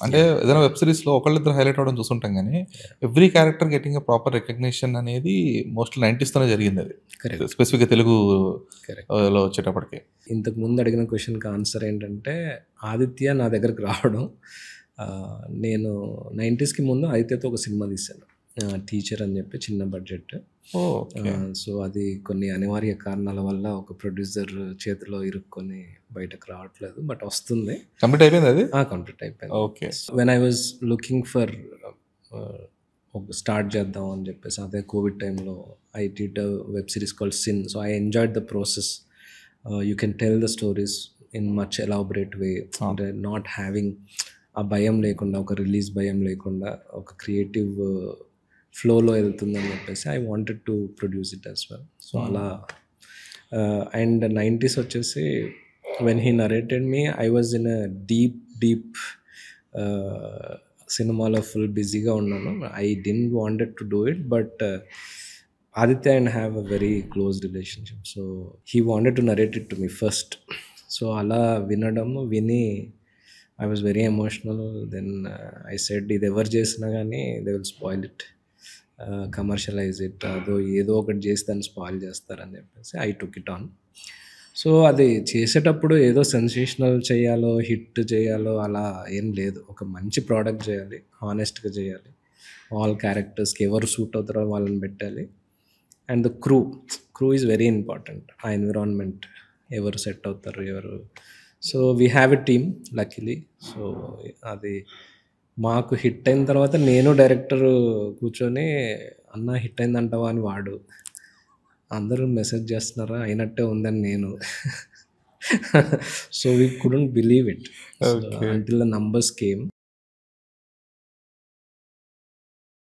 అంటే యాహ్! ఏదైనా వెబ్ సిరీస్‌లో ఒకళ్ళిద్దరు హైలైట్ అవ్వడం చూసుంటాం గానీ, yeah! Every character getting a proper recognition అనేది మోస్ట్‌లీ 90స్‌తోనే జరిగిందది. కరెక్ట్. స్పెసిఫిక్‌గా తెలుగు కరెక్ట్. లో వచ్చేటప్పటికి. ఇంతకు ముందు అడిగిన క్వెషన్‌కి ఆన్సర్ ఏంటంటే, ఆదిత్య నా దగ్గరికి రావడం నేను 90స్‌కి ముందు ఆదిత్యతో ఒక సినిమా తీశాను. 'టీచర్' అని చెప్పి చిన్న బడ్జెట్. ఓహ్! ఓకే. సో, అది కొన్ని అనివార్య కారణాల వల్ల ఒక ప్రొడ్యూసర్ చేతిలో ఇరుక్కొని బయటకు రావట్లేదు. బట్ వస్తుంది. కంప్లీట్ అయిపోయిందా అది? కంప్లీట్ అయిపోయింది. Okay. When I was looking for ఒక స్టార్ట్ చేద్దాం అని చెప్పేసి అదే కోవిడ్ టైంలో I did a web series called 'Sin'. So, I enjoyed the process. You can tell the stories in much elaborate way. ఆ! అంటే నాట్ హ్యావింగ్ ఆ భయం లేకుండా, ఒక రిలీజ్ భయం లేకుండా, ఒక క్రియేటివ్ ఫ్లోలో వెళ్తుందని చెప్పేసి I wanted to produce it as well. So, అలా అండ్ 90s వచ్చేసి when he narrated me I was in a deep సినిమాలో ఫుల్ బిజీగా ఉన్నాను. I didn't wanted to do it, but Aditya and have a very close relationship. So, he wanted to narrate it to me first. So, అలా విని I was very emotional. Then I said ఇది ఎవరు చేసినా కానీ they will spoil it, commercialise it, ఏదో ఒకటి చేసి దాన్ని స్పాయిల్ చేస్తారని చెప్పేసి I took it on. So, అది చేసేటప్పుడు ఏదో సెన్సేషనల్ చేయాలో, హిట్ చేయాలో అలా ఏం లేదు. ఒక మంచి ప్రోడక్ట్ చేయాలి, హానెస్ట్‌గా చేయాలి. ఆల్ క్యారెక్టర్స్‌కి ఎవరు సూట్ అవుతారో వాళ్ళని పెట్టాలి. And the crew is very important. ఆ ఎన్విరాన్మెంట్ ఎవరు సెట్ అవుతారు, so we have a team luckily. So, అది మాకు హిట్ అయిన తర్వాత నేను డైరెక్టర్ కూర్చొని అన్న హిట్ అయిందంటావా అని వాడు, అందరూ మెసేజ్ చేస్తున్నారా అయినట్టే ఉందని నేను. So, we couldn't believe it. So, okay. Until the numbers came.